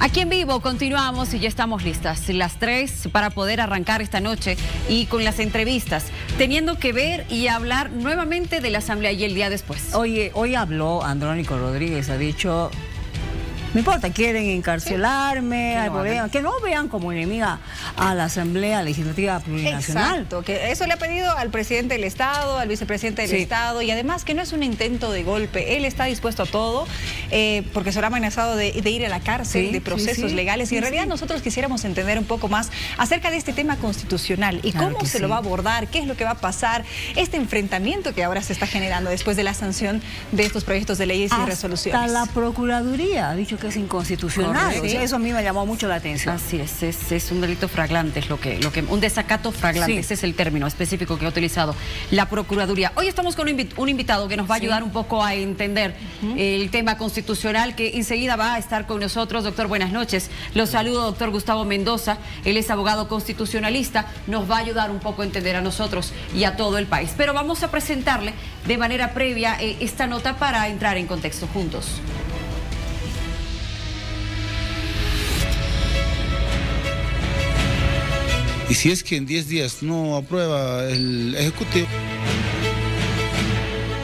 Aquí en vivo continuamos y ya estamos listas, las 3 para poder arrancar esta noche y con las entrevistas, teniendo que ver y hablar nuevamente de la asamblea y el día después. Oye, hoy habló Andrónico Rodríguez, ha dicho, no importa, quieren encarcelarme, hay problema, que no vean como enemiga a la Asamblea Legislativa Plurinacional. Exacto, que eso le ha pedido al presidente del Estado, al vicepresidente del Estado, y además que no es un intento de golpe, él está dispuesto a todo, porque se habrá amenazado de ir a la cárcel, de procesos legales, y en realidad nosotros quisiéramos entender un poco más acerca de este tema constitucional y cómo se lo va a abordar, qué es lo que va a pasar, este enfrentamiento que ahora se está generando después de la sanción de estos proyectos de leyes y resoluciones. Hasta la Procuraduría ha dicho que es inconstitucional. O sea, eso a mí me llamó mucho la atención. Así es un delito flagrante, es un desacato flagrante, ese es el término específico que ha utilizado la Procuraduría. Hoy estamos con un invitado que nos va a ayudar un poco a entender el tema constitucional, que enseguida va a estar con nosotros. Doctor, buenas noches. Los saludo, doctor Gustavo Mendoza. Él es abogado constitucionalista, nos va a ayudar un poco a entender a nosotros y a todo el país. Pero vamos a presentarle de manera previa esta nota para entrar en contexto juntos. Y si es que en 10 días no aprueba el Ejecutivo.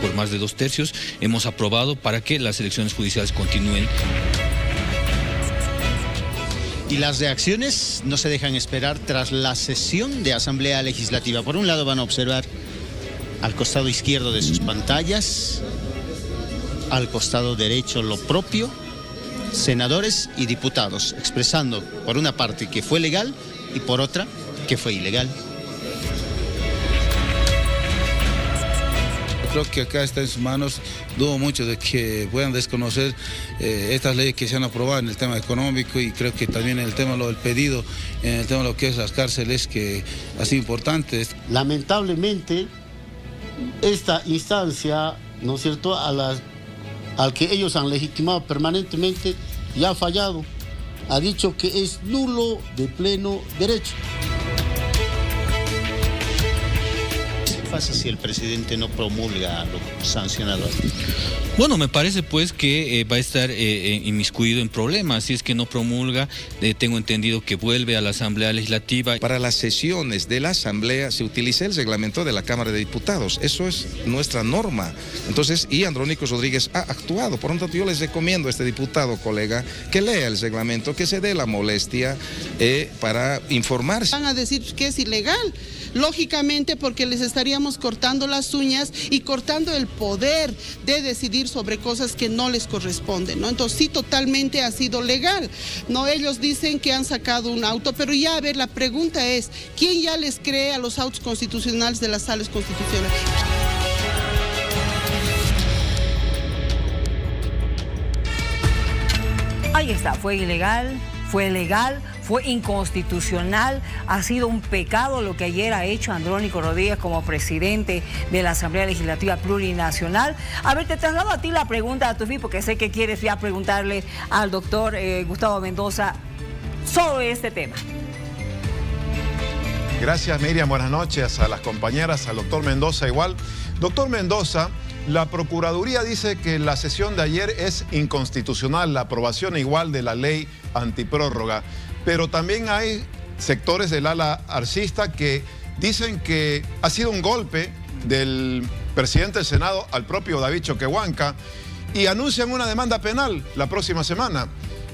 Por más de 2/3 hemos aprobado para que las elecciones judiciales continúen. Y las reacciones no se dejan esperar tras la sesión de Asamblea Legislativa. Por un lado van a observar al costado izquierdo de sus pantallas, al costado derecho lo propio, senadores y diputados, expresando por una parte que fue legal y por otra que fue ilegal. Creo que acá está en sus manos, dudo mucho de que puedan desconocer estas leyes que se han aprobado en el tema económico, y creo que también en el tema del pedido, en el tema de lo que es las cárceles, que ha sido importante. Lamentablemente, esta instancia, ¿no es cierto?, al que ellos han legitimado permanentemente, ya ha fallado. Ha dicho que es nulo de pleno derecho. ¿Qué pasa si el presidente no promulga lo sancionado? Bueno, me parece pues que va a estar inmiscuido en problemas. Si es que no promulga, tengo entendido que vuelve a la Asamblea Legislativa. Para las sesiones de la Asamblea se utiliza el reglamento de la Cámara de Diputados. Eso es nuestra norma. Entonces, y Andrónico Rodríguez ha actuado. Por lo tanto, yo les recomiendo a este diputado, colega, que lea el reglamento, que se dé la molestia para informarse. Van a decir que es ilegal, lógicamente, porque les estaríamos cortando las uñas y cortando el poder de decidir sobre cosas que no les corresponden, ¿no? Entonces sí, totalmente ha sido legal, ¿no? Ellos dicen que han sacado un auto, pero ya, a ver, la pregunta es, ¿quién ya les cree a los autos constitucionales de las salas constitucionales? Ahí está, fue ilegal, fue legal, fue inconstitucional, ha sido un pecado lo que ayer ha hecho Andrónico Rodríguez como presidente de la Asamblea Legislativa Plurinacional. A ver, te traslado a ti la pregunta, Tufi, porque sé que quieres ya preguntarle al doctor Gustavo Mendoza sobre este tema. Gracias, Miriam, buenas noches a las compañeras, al doctor Mendoza igual. Doctor Mendoza, la Procuraduría dice que la sesión de ayer es inconstitucional, la aprobación igual de la ley antiprórroga, pero también hay sectores del ala arcista que dicen que ha sido un golpe del presidente del Senado al propio David Choquehuanca y anuncian una demanda penal la próxima semana.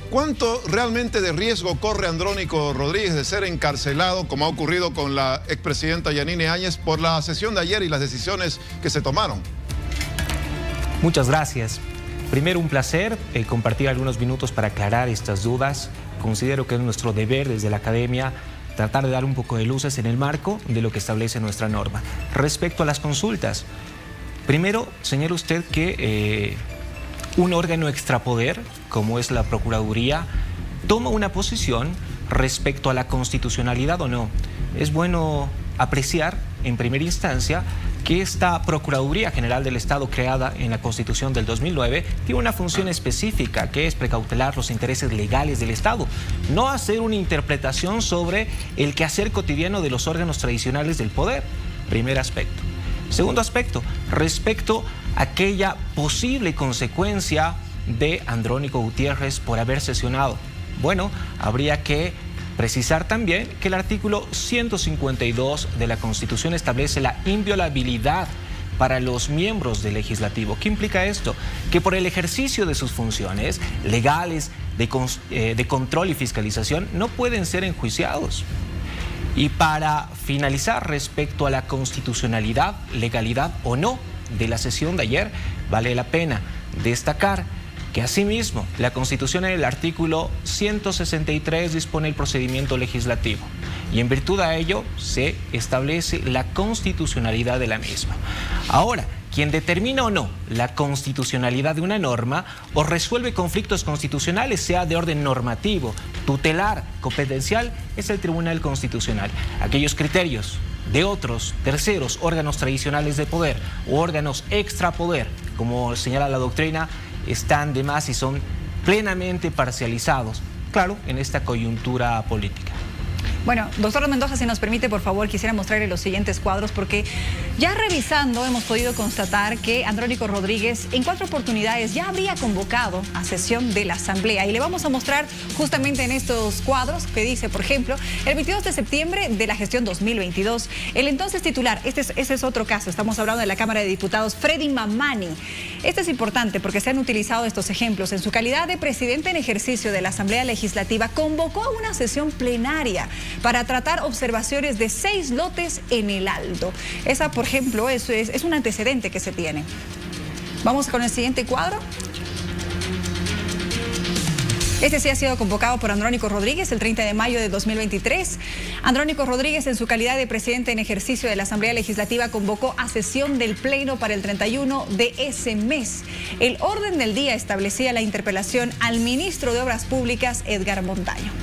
¿Cuánto realmente de riesgo corre Andrónico Rodríguez de ser encarcelado, como ha ocurrido con la expresidenta Yanine Áñez, por la sesión de ayer y las decisiones que se tomaron? Muchas gracias. Primero, un placer compartir algunos minutos para aclarar estas dudas. Considero que es nuestro deber desde la academia tratar de dar un poco de luces en el marco de lo que establece nuestra norma. Respecto a las consultas, primero señala usted que un órgano extrapoder, como es la Procuraduría, toma una posición respecto a la constitucionalidad o no. Es bueno apreciar en primera instancia que esta Procuraduría General del Estado, creada en la Constitución del 2009, tiene una función específica, que es precautelar los intereses legales del Estado, no hacer una interpretación sobre el quehacer cotidiano de los órganos tradicionales del poder. Primer aspecto. Segundo aspecto, respecto a aquella posible consecuencia de Andrónico Gutiérrez por haber sesionado. Bueno, habría que precisar también que el artículo 152 de la Constitución establece la inviolabilidad para los miembros del legislativo. ¿Qué implica esto? Que por el ejercicio de sus funciones legales de control y fiscalización no pueden ser enjuiciados. Y para finalizar, respecto a la constitucionalidad, legalidad o no de la sesión de ayer, vale la pena destacar que asimismo la Constitución en el artículo 163 dispone el procedimiento legislativo y en virtud de ello se establece la constitucionalidad de la misma. Ahora, quien determina o no la constitucionalidad de una norma o resuelve conflictos constitucionales, sea de orden normativo, tutelar, competencial, es el Tribunal Constitucional. Aquellos criterios de otros terceros órganos tradicionales de poder o órganos extrapoder, como señala la doctrina, están de más y son plenamente parcializados, claro, en esta coyuntura política. Bueno, doctor Mendoza, si nos permite, por favor, quisiera mostrarle los siguientes cuadros, porque ya revisando hemos podido constatar que Andrónico Rodríguez en 4 oportunidades ya habría convocado a sesión de la Asamblea. Y le vamos a mostrar justamente en estos cuadros que dice, por ejemplo, el 22 de septiembre de la gestión 2022, el entonces titular, este es otro caso, estamos hablando de la Cámara de Diputados, Freddy Mamani. Este es importante porque se han utilizado estos ejemplos. En su calidad de presidente en ejercicio de la Asamblea Legislativa, convocó a una sesión plenaria para tratar observaciones de 6 lotes en el Alto. Esa, por ejemplo, es un antecedente que se tiene. Vamos con el siguiente cuadro. Este sí ha sido convocado por Andrónico Rodríguez el 30 de mayo de 2023. Andrónico Rodríguez, en su calidad de presidente en ejercicio de la Asamblea Legislativa, convocó a sesión del Pleno para el 31 de ese mes. El orden del día establecía la interpelación al ministro de Obras Públicas, Edgar Montaño.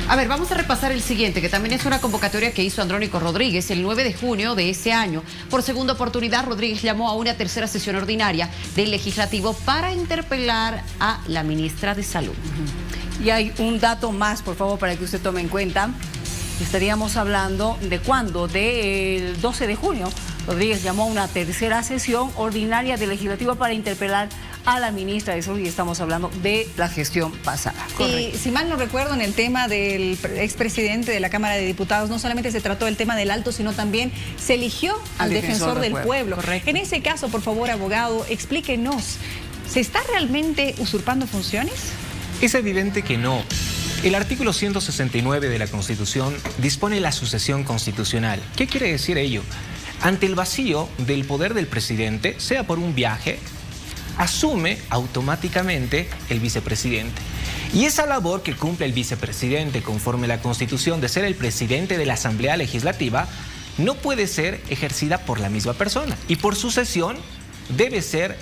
A ver, vamos a repasar el siguiente, que también es una convocatoria que hizo Andrónico Rodríguez el 9 de junio de ese año. Por segunda oportunidad, Rodríguez llamó a una tercera sesión ordinaria del Legislativo para interpelar a la ministra de Salud. Y hay un dato más, por favor, para que usted tome en cuenta. Estaríamos hablando de cuándo, del 12 de junio. Rodríguez llamó a una tercera sesión ordinaria del Legislativo para interpelar a la ministra de Salud, y estamos hablando de la gestión pasada. Correcto. Y si mal no recuerdo, en el tema del expresidente de la Cámara de Diputados, no solamente se trató del tema del Alto, sino también se eligió al defensor del pueblo. Correcto. En ese caso, por favor, abogado, explíquenos, ¿se está realmente usurpando funciones? Es evidente que no. El artículo 169 de la Constitución dispone la sucesión constitucional. ¿Qué quiere decir ello? Ante el vacío del poder del presidente, sea por un viaje, asume automáticamente el vicepresidente. Y esa labor que cumple el vicepresidente conforme a la Constitución de ser el presidente de la Asamblea Legislativa no puede ser ejercida por la misma persona. Y por sucesión debe ser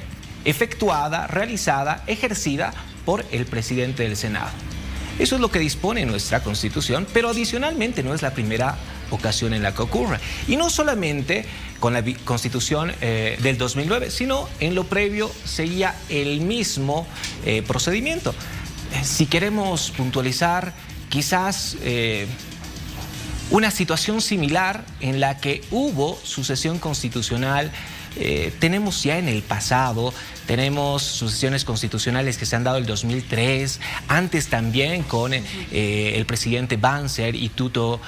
efectuada, realizada, ejercida por el presidente del Senado. Eso es lo que dispone nuestra Constitución, pero adicionalmente no es la primera ocasión en la que ocurre. Y no solamente con la Constitución del 2009, sino en lo previo seguía el mismo procedimiento. Si queremos puntualizar, quizás una situación similar en la que hubo sucesión constitucional, tenemos ya en el pasado. Tenemos sucesiones constitucionales que se han dado el 2003, antes también con el presidente Banzer y Tuto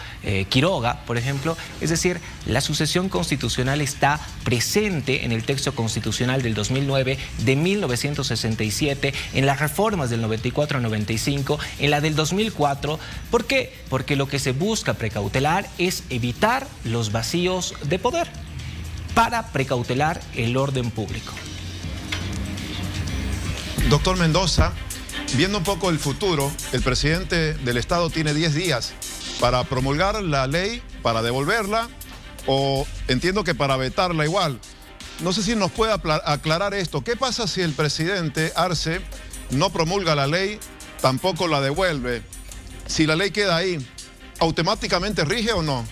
Quiroga, por ejemplo. Es decir, la sucesión constitucional está presente en el texto constitucional del 2009, de 1967, en las reformas del 94-95, en la del 2004. ¿Por qué? Porque lo que se busca precautelar es evitar los vacíos de poder para precautelar el orden público. Doctor Mendoza, viendo un poco el futuro, el presidente del Estado tiene 10 días para promulgar la ley, para devolverla, o entiendo que para vetarla igual. No sé si nos puede aclarar esto. ¿Qué pasa si el presidente Arce no promulga la ley, tampoco la devuelve? Si la ley queda ahí, ¿automáticamente rige o no?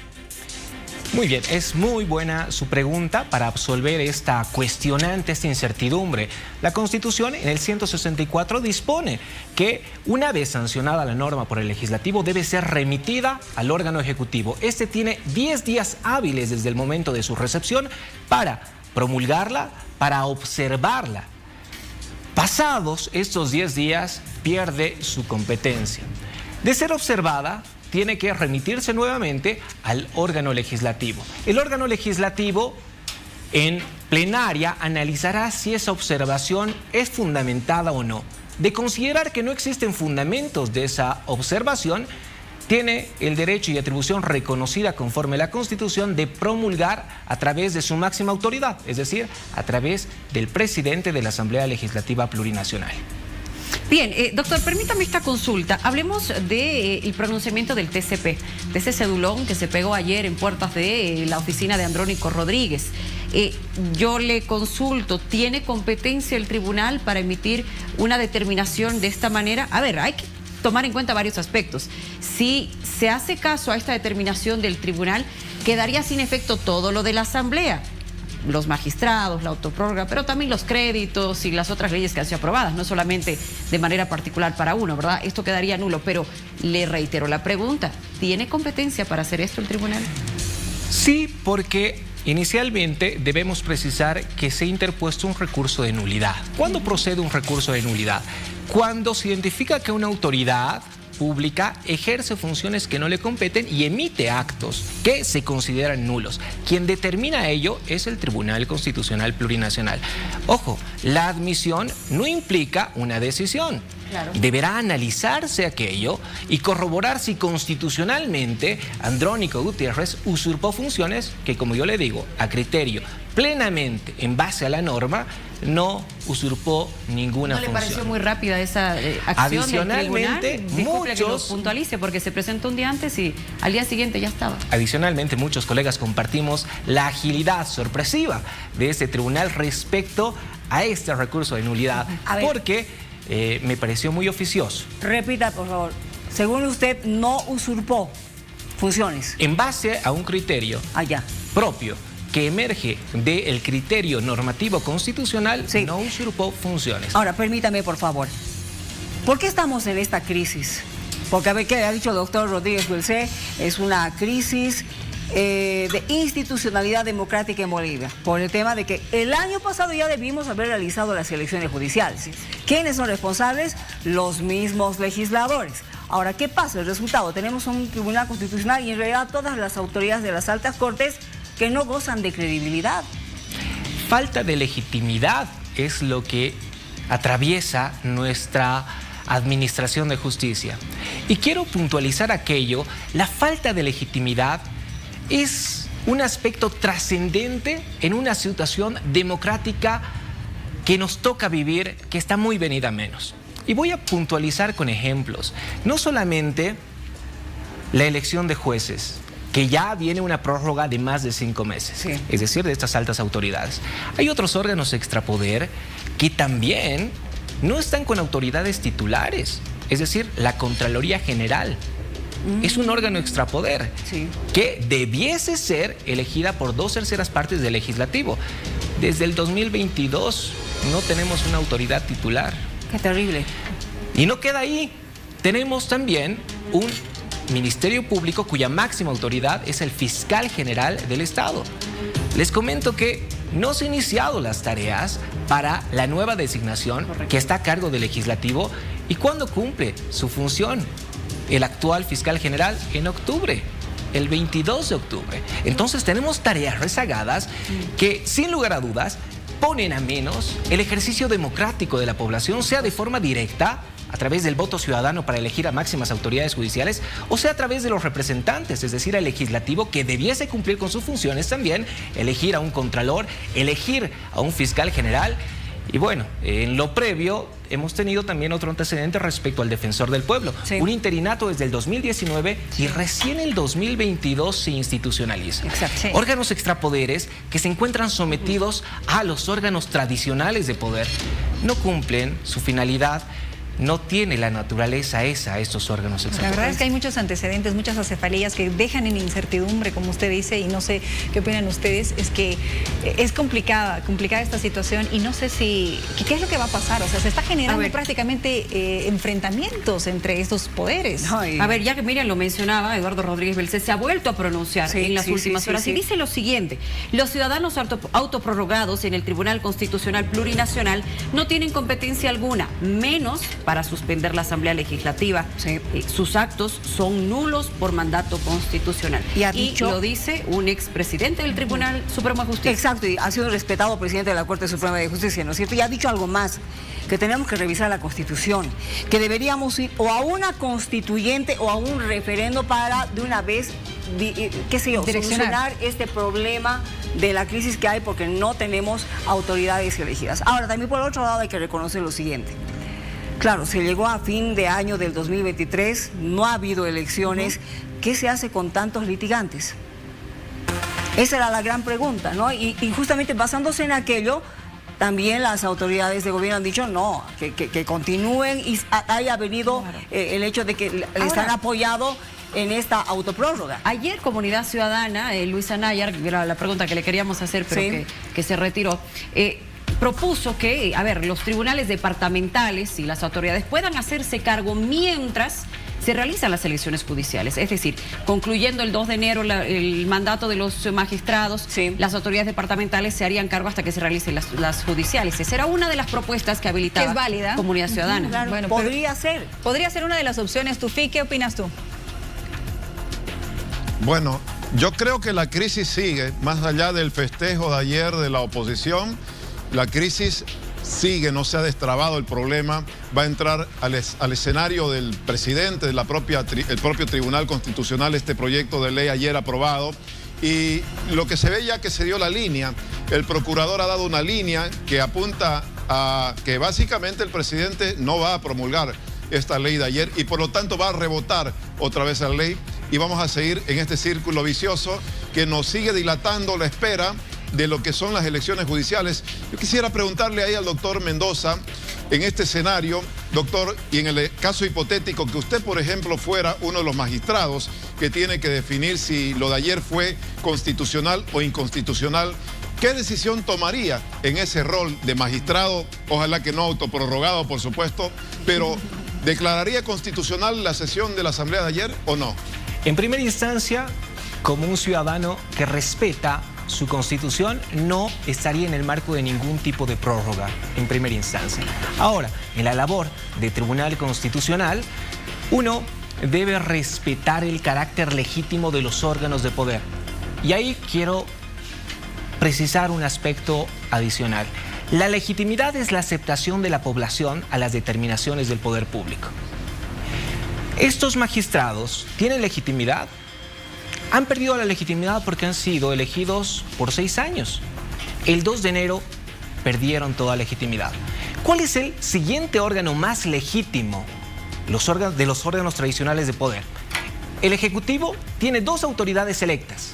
Muy bien, es muy buena su pregunta para absolver esta cuestionante, esta incertidumbre. La Constitución en el 164 dispone que una vez sancionada la norma por el Legislativo debe ser remitida al órgano ejecutivo. Este tiene 10 días hábiles desde el momento de su recepción para promulgarla, para observarla. Pasados estos 10 días, pierde su competencia. De ser observada, tiene que remitirse nuevamente al órgano legislativo. El órgano legislativo en plenaria analizará si esa observación es fundamentada o no. De considerar que no existen fundamentos de esa observación, tiene el derecho y atribución reconocida conforme a la Constitución de promulgar a través de su máxima autoridad, es decir, a través del presidente de la Asamblea Legislativa Plurinacional. Bien, doctor, permítame esta consulta. Hablemos del pronunciamiento del TCP, de ese cedulón que se pegó ayer en puertas de la oficina de Andrónico Rodríguez. Yo le consulto, ¿tiene competencia el tribunal para emitir una determinación de esta manera? A ver, hay que tomar en cuenta varios aspectos. Si se hace caso a esta determinación del tribunal, quedaría sin efecto todo lo de la Asamblea. Los magistrados, la autoprórroga, pero también los créditos y las otras leyes que han sido aprobadas, no solamente de manera particular para uno, ¿verdad? Esto quedaría nulo, pero le reitero la pregunta, ¿tiene competencia para hacer esto el tribunal? Sí, porque inicialmente debemos precisar que se ha interpuesto un recurso de nulidad. ¿Cuándo procede un recurso de nulidad? Cuando se identifica que una autoridad pública ejerce funciones que no le competen y emite actos que se consideran nulos. Quien determina ello es el Tribunal Constitucional Plurinacional. Ojo, la admisión no implica una decisión. Claro. Deberá analizarse aquello y corroborar si constitucionalmente Andrónico Gutiérrez usurpó funciones que, como yo le digo, a criterio plenamente en base a la norma, no usurpó ninguna función. ¿No le pareció muy rápida esa acción adicionalmente, del tribunal? Disculpe que lo muchos puntualice, porque se presentó un día antes y al día siguiente ya estaba. Adicionalmente, muchos colegas compartimos la agilidad sorpresiva de este tribunal respecto a este recurso de nulidad, porque me pareció muy oficioso. Repita, por favor. Según usted, no usurpó funciones. En base a un criterio propio que emerge del criterio normativo constitucional, no usurpó funciones. Ahora, permítame, por favor. ¿Por qué estamos en esta crisis? Porque, a ver, ¿qué ha dicho el doctor Rodríguez Belcé? Es una crisis de institucionalidad democrática en Bolivia, por el tema de que el año pasado ya debimos haber realizado las elecciones judiciales. ¿Quiénes son responsables? Los mismos legisladores. Ahora, ¿qué pasa? El resultado, tenemos un tribunal constitucional y en realidad todas las autoridades de las altas cortes que no gozan de credibilidad. Falta de legitimidad es lo que atraviesa nuestra administración de justicia. Y quiero puntualizar aquello, la falta de legitimidad es un aspecto trascendente en una situación democrática que nos toca vivir, que está muy venida menos. Y voy a puntualizar con ejemplos, no solamente la elección de jueces, que ya viene una prórroga de más de 5 meses, es decir, de estas altas autoridades. Hay otros órganos extrapoder que también no están con autoridades titulares, es decir, la Contraloría General. Es un órgano extrapoder que debiese ser elegida por 2/3 partes del legislativo. Desde el 2022 no tenemos una autoridad titular. Qué terrible. Y no queda ahí. Tenemos también un Ministerio Público cuya máxima autoridad es el fiscal general del Estado. Les comento que no se han iniciado las tareas para la nueva designación que está a cargo del legislativo. ¿Y cuándo cumple su función el actual fiscal general? En octubre, el 22 de octubre. Entonces tenemos tareas rezagadas que, sin lugar a dudas, ponen a menos el ejercicio democrático de la población, sea de forma directa, a través del voto ciudadano para elegir a máximas autoridades judiciales, o sea a través de los representantes, es decir, al legislativo que debiese cumplir con sus funciones también, elegir a un contralor, elegir a un fiscal general. Y bueno, en lo previo hemos tenido también otro antecedente respecto al defensor del pueblo. Un interinato desde el 2019 y recién el 2022 se institucionaliza. Órganos extrapoderes que se encuentran sometidos a los órganos tradicionales de poder no cumplen su finalidad no tiene la naturaleza esa, estos órganos La extracorporales. verdad es que hay muchos antecedentes, muchas acefalías que dejan en incertidumbre, como usted dice, y no sé qué opinan ustedes. Es que es complicada esta situación y no sé qué es lo que va a pasar. O sea, se está generando prácticamente enfrentamientos entre estos poderes. A ver, ya que Miriam lo mencionaba, Eduardo Rodríguez Belcé se ha vuelto a pronunciar en las últimas horas y dice lo siguiente: los ciudadanos autoprorrogados en el Tribunal Constitucional Plurinacional no tienen competencia alguna, menos para suspender la Asamblea Legislativa. Sus actos son nulos por mandato constitucional. Y lo dice un expresidente del Tribunal Supremo de Justicia. Exacto, y ha sido respetado presidente de la Corte Suprema de Justicia, ¿no es cierto? Y ha dicho algo más, que tenemos que revisar la Constitución, que deberíamos ir o a una constituyente o a un referendo para de una vez, qué sé yo, solucionar este problema de la crisis que hay porque no tenemos autoridades elegidas. Ahora, también por el otro lado hay que reconocer lo siguiente. Claro, se llegó a fin de año del 2023, no ha habido elecciones. ¿Qué se hace con tantos litigantes? Esa era la gran pregunta, ¿no? Y justamente basándose en aquello, también las autoridades de gobierno han dicho no, que continúen y haya venido el hecho de que les han apoyado en esta autoprórroga. Ayer Comunidad Ciudadana, Luisa Nayar, era la pregunta que le queríamos hacer, pero que se retiró, propuso que, los tribunales departamentales y las autoridades puedan hacerse cargo mientras se realizan las elecciones judiciales. Es decir, concluyendo el 2 de enero el mandato de los magistrados, las autoridades departamentales se harían cargo hasta que se realicen las judiciales. Esa era una de las propuestas que habilitaba Comunidad Ciudadana. Claro, bueno, podría ser una de las opciones. Tufi, ¿qué opinas tú? Bueno, yo creo que la crisis sigue, más allá del festejo de ayer de la oposición. La crisis sigue, no se ha destrabado el problema, va a entrar al escenario del presidente, el propio Tribunal Constitucional, este proyecto de ley ayer aprobado. Y lo que se ve ya que se dio la línea, el procurador ha dado una línea que apunta a que básicamente el presidente no va a promulgar esta ley de ayer y por lo tanto va a rebotar otra vez la ley y vamos a seguir en este círculo vicioso que nos sigue dilatando la espera de lo que son las elecciones judiciales. Yo quisiera preguntarle ahí al doctor Mendoza, en este escenario, doctor, y en el caso hipotético que usted, por ejemplo, fuera uno de los magistrados que tiene que definir si lo de ayer fue constitucional o inconstitucional, ¿qué decisión tomaría en ese rol de magistrado? Ojalá que no autoprorrogado, por supuesto, pero ¿declararía constitucional la sesión de la Asamblea de ayer o no? En primera instancia, como un ciudadano que respeta su constitución, no estaría en el marco de ningún tipo de prórroga en primera instancia. Ahora, en la labor de Tribunal Constitucional, uno debe respetar el carácter legítimo de los órganos de poder. Y ahí quiero precisar un aspecto adicional. La legitimidad es la aceptación de la población a las determinaciones del poder público. ¿Estos magistrados tienen legitimidad? Han perdido la legitimidad porque han sido elegidos por 6 años. El 2 de enero perdieron toda legitimidad. ¿Cuál es el siguiente órgano más legítimo de los órganos tradicionales de poder? El Ejecutivo tiene 2 autoridades electas.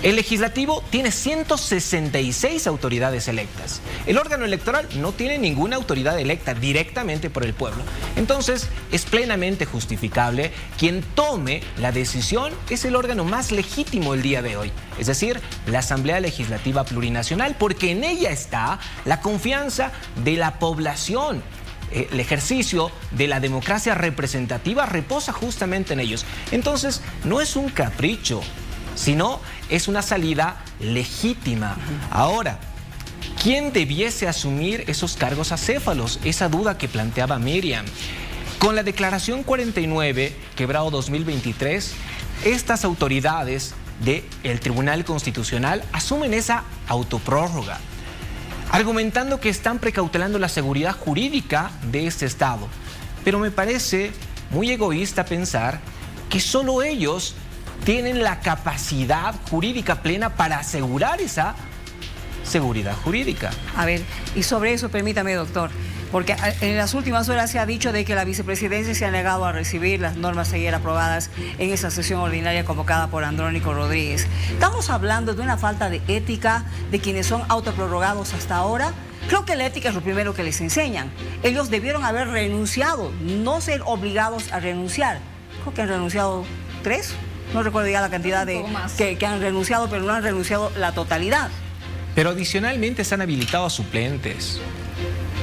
El Legislativo tiene 166 autoridades electas. El órgano electoral no tiene ninguna autoridad electa directamente por el pueblo. Entonces, es plenamente justificable quien tome la decisión es el órgano más legítimo el día de hoy. Es decir, la Asamblea Legislativa Plurinacional, porque en ella está la confianza de la población. El ejercicio de la democracia representativa reposa justamente en ellos. Entonces, no es un capricho, sino es una salida legítima. Ahora, ¿quién debiese asumir esos cargos acéfalos? Esa duda que planteaba Miriam. Con la Declaración 49, quebrado 2023, estas autoridades del Tribunal Constitucional asumen esa autoprórroga, argumentando que están precautelando la seguridad jurídica de este Estado. Pero me parece muy egoísta pensar que solo ellos tienen la capacidad jurídica plena para asegurar esa seguridad jurídica. A ver, y sobre eso permítame, doctor, porque en las últimas horas se ha dicho de que la vicepresidencia se ha negado a recibir las normas ayer aprobadas en esa sesión ordinaria convocada por Andrónico Rodríguez. ¿Estamos hablando de una falta de ética de quienes son autoprorrogados hasta ahora? Creo que la ética es lo primero que les enseñan. Ellos debieron haber renunciado, no ser obligados a renunciar. Creo que han renunciado 3, no recuerdo ya la cantidad de que han renunciado, pero no han renunciado la totalidad. Pero adicionalmente se han habilitado a suplentes.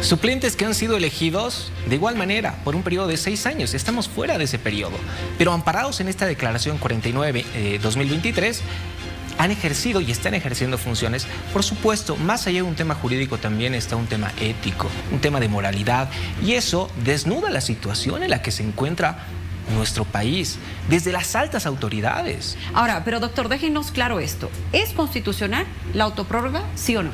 Suplentes que han sido elegidos de igual manera por un periodo de 6 años. Estamos fuera de ese periodo. Pero amparados en esta declaración 49-2023, han ejercido y están ejerciendo funciones. Por supuesto, más allá de un tema jurídico también está un tema ético, un tema de moralidad. Y eso desnuda la situación en la que se encuentra nuestro país, desde las altas autoridades. Ahora, pero doctor, déjenos claro esto. ¿Es constitucional la autoprórroga, sí o no?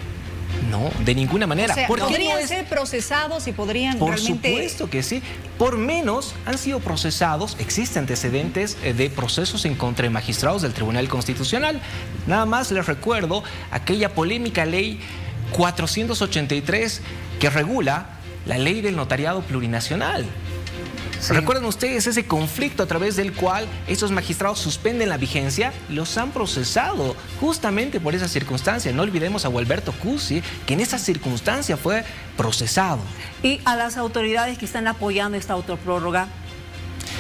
No, de ninguna manera. O sea, ¿podrían ser procesados y podrían realmente...? Por supuesto que sí. Por menos han sido procesados, existen antecedentes de procesos en contra de magistrados del Tribunal Constitucional. Nada más les recuerdo aquella polémica ley 483 que regula la ley del notariado plurinacional. Sí. ¿Recuerdan ustedes ese conflicto a través del cual estos magistrados suspenden la vigencia? Los han procesado justamente por esa circunstancia. No olvidemos a Gualberto Cusi, que en esa circunstancia fue procesado. ¿Y a las autoridades que están apoyando esta autoprórroga,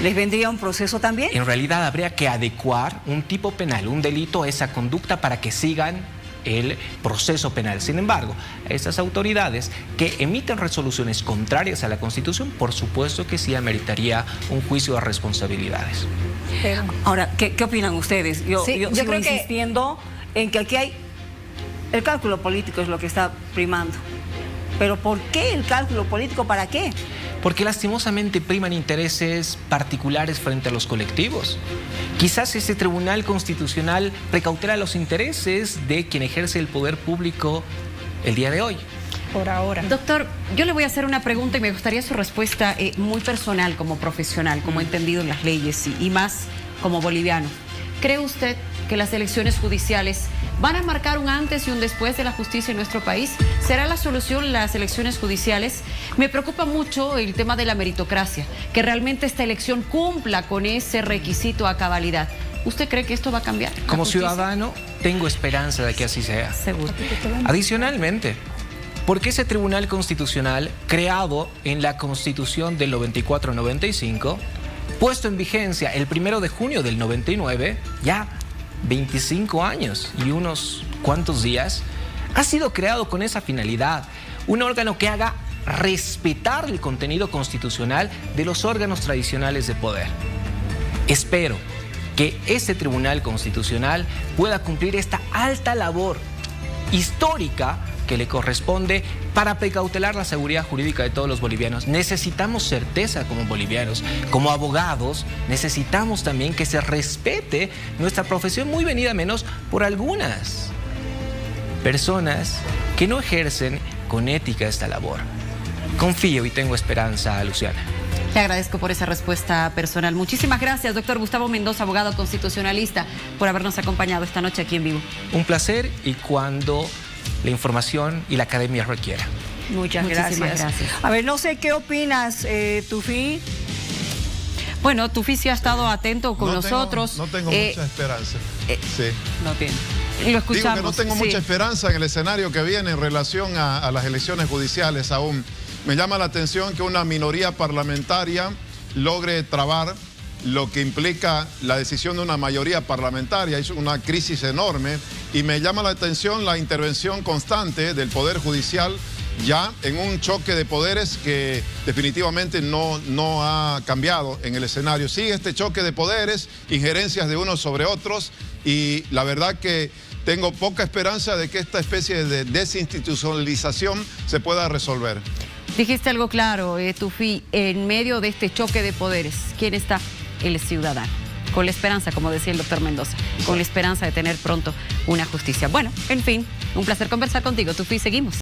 les vendría un proceso también? En realidad habría que adecuar un tipo penal, un delito a esa conducta para que sigan el proceso penal. Sin embargo, a estas autoridades que emiten resoluciones contrarias a la Constitución, por supuesto que sí ameritaría un juicio de responsabilidades. Ahora, ¿qué opinan ustedes? Yo sigo creo insistiendo en que aquí hay... El cálculo político es lo que está primando. ¿Pero por qué el cálculo político? ¿Para qué? Porque lastimosamente priman intereses particulares frente a los colectivos. Quizás ese Tribunal Constitucional precautela los intereses de quien ejerce el poder público el día de hoy. Por ahora. Doctor, yo le voy a hacer una pregunta y me gustaría su respuesta muy personal, como profesional, como entendido en las leyes y más como boliviano. ¿Cree usted que las elecciones judiciales van a marcar un antes y un después de la justicia en nuestro país? ¿Será la solución las elecciones judiciales? Me preocupa mucho el tema de la meritocracia, que realmente esta elección cumpla con ese requisito a cabalidad. ¿Usted cree que esto va a cambiar? Como ciudadano, tengo esperanza de que así sea. Seguro. Adicionalmente, porque ese Tribunal Constitucional, creado en la Constitución del 94-95, puesto en vigencia el 1 de junio del 99, ya 25 años y unos cuantos días, ha sido creado con esa finalidad. Un órgano que haga respetar el contenido constitucional de los órganos tradicionales de poder. Espero que este Tribunal Constitucional pueda cumplir esta alta labor histórica que le corresponde para precautelar la seguridad jurídica de todos los bolivianos. Necesitamos certeza como bolivianos, como abogados, necesitamos también que se respete nuestra profesión, muy venida menos por algunas personas que no ejercen con ética esta labor. Confío y tengo esperanza, Luciana. Te agradezco por esa respuesta personal. Muchísimas gracias, doctor Gustavo Mendoza, abogado constitucionalista, por habernos acompañado esta noche aquí en vivo. Un placer y cuando la información y la academia requiera. Muchas gracias. A ver, no sé qué opinas, Tufi. Bueno, Tufi sí ha estado atento con nosotros. No tengo mucha esperanza. Sí. No tiene. Lo escuchamos. Digo que no tengo mucha esperanza en el escenario que viene en relación a las elecciones judiciales aún. Me llama la atención que una minoría parlamentaria logre trabar lo que implica la decisión de una mayoría parlamentaria. Es una crisis enorme y me llama la atención la intervención constante del Poder Judicial ya en un choque de poderes que definitivamente no ha cambiado en el escenario. Sigue este choque de poderes, injerencias de unos sobre otros y la verdad que tengo poca esperanza de que esta especie de desinstitucionalización se pueda resolver. Dijiste algo claro, Tufi, en medio de este choque de poderes, ¿quién está? El ciudadano, con la esperanza, como decía el doctor Mendoza, con la esperanza de tener pronto una justicia. Bueno, en fin, un placer conversar contigo, Tufi, seguimos.